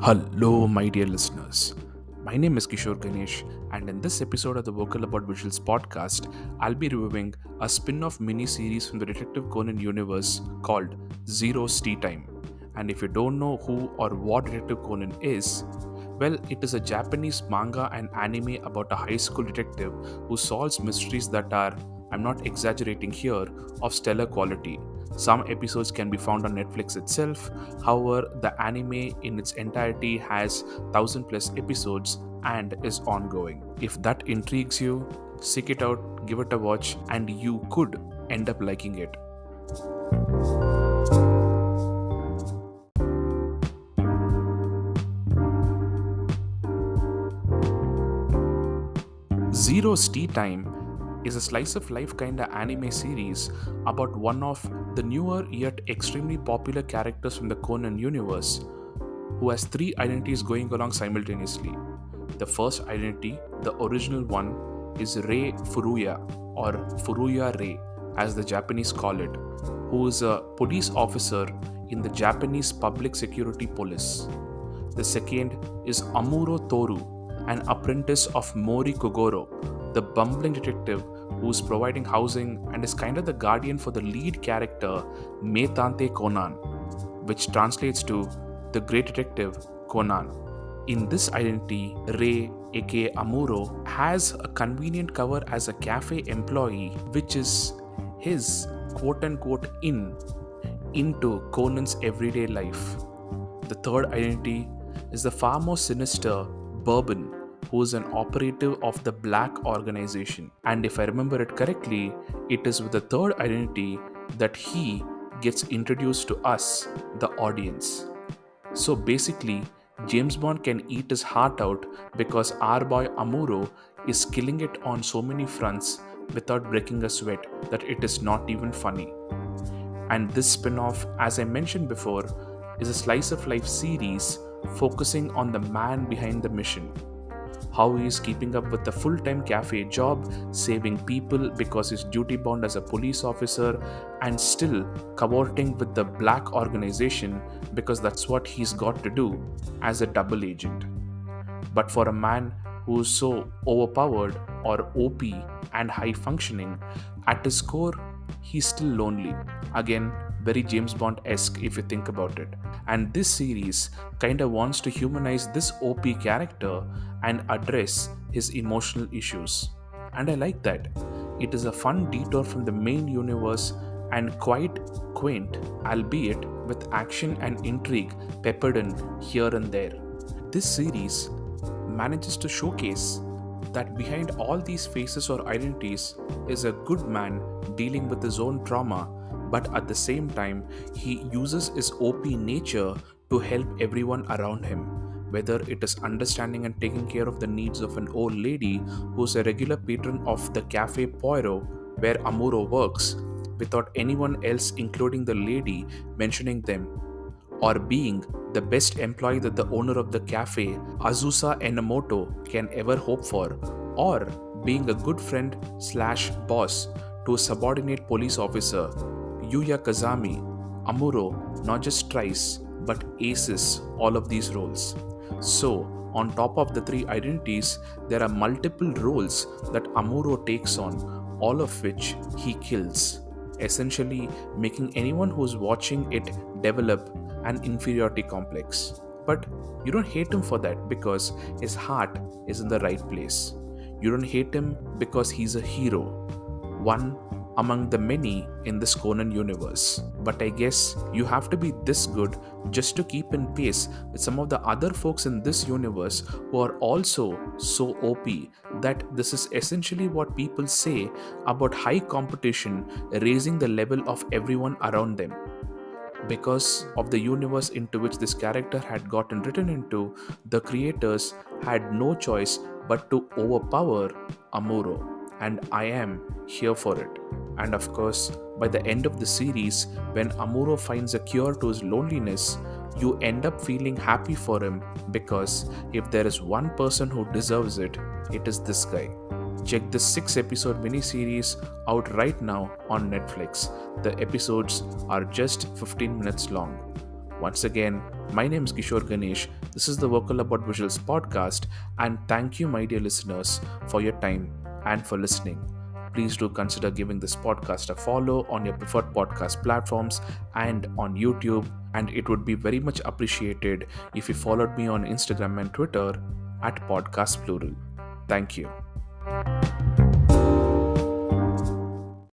Hello, my dear listeners. My name is Kishore Ganesh, and in this episode of the Vocal About Visuals podcast, I'll be reviewing a spin off mini series from the Detective Conan universe called Zero's Tea Time. And if you don't know who or what Detective Conan is, well, it is a Japanese manga and anime about a high school detective who solves mysteries that are, I'm not exaggerating here, of stellar quality. Some episodes can be found on Netflix itself. However, the anime in its entirety has 1000 plus episodes and is ongoing. If that intrigues you, seek it out, give it a watch, and you could end up liking it. Zero's Tea Time is a slice of life kinda anime series about one of the newer yet extremely popular characters from the Conan universe who has three identities going along simultaneously. The first identity, the original one, is Rei Furuya or Furuya Rei as the Japanese call it, who is a police officer in the Japanese Public Security Police. The second is Amuro Toru, an apprentice of Mori Kogoro, the bumbling detective who's providing housing and is kind of the guardian for the lead character Metante Conan, which translates to the Great Detective Conan. In this identity, Rei, aka Amuro, has a convenient cover as a cafe employee, which is his quote unquote into Conan's everyday life. The third identity is the far more sinister Bourbon, who is an operative of the Black Organization. And if I remember it correctly, it is with the third identity that he gets introduced to us, the audience. So basically, James Bond can eat his heart out because our boy Amuro is killing it on so many fronts without breaking a sweat that it is not even funny. And this spin off, as I mentioned before, is a slice of life series focusing on the man behind the mission. How he is keeping up with the full time cafe job, saving people because he's duty bound as a police officer, and still cavorting with the Black Organization because that's what he's got to do as a double agent. But for a man who's so overpowered or OP and high functioning, at his core, he's still lonely. Again, very James Bond esque if you think about it. And this series kinda wants to humanize this OP character and address his emotional issues. And I like that. It is a fun detour from the main universe and quite quaint, albeit with action and intrigue peppered in here and there. This series manages to showcase that behind all these faces or identities is a good man dealing with his own trauma, but at the same time, he uses his OP nature to help everyone around him. Whether it is understanding and taking care of the needs of an old lady who's a regular patron of the Cafe Poirot where Amuro works, without anyone else, including the lady, mentioning them, or being the best employee that the owner of the cafe, Azusa Enomoto, can ever hope for, or being a good friend slash boss to a subordinate police officer, Yuya Kazami. Amuro not just tries but aces all of these roles. So, on top of the three identities, there are multiple roles that Amuro takes on, all of which he kills, essentially making anyone who's watching it develop an inferiority complex. But you don't hate him for that because his heart is in the right place. You don't hate him because he's a hero, one among the many in this Conan universe. But I guess you have to be this good just to keep in pace with some of the other folks in this universe who are also so OP that this is essentially what people say about high competition raising the level of everyone around them. Because of the universe into which this character had gotten written into, the creators had no choice but to overpower Amuro, and I am here for it. And of course, by the end of the series, when Amuro finds a cure to his loneliness, you end up feeling happy for him because if there is one person who deserves it, it is this guy. Check this 6-episode mini-series out right now on Netflix. The episodes are just 15 minutes long. Once again, my name is Kishore Ganesh. This is the Vocal About Visuals podcast, and thank you, my dear listeners, for your time and for listening. Please do consider giving this podcast a follow on your preferred podcast platforms and on YouTube. And it would be very much appreciated if you followed me on Instagram and Twitter at Podcast Plural. Thank you.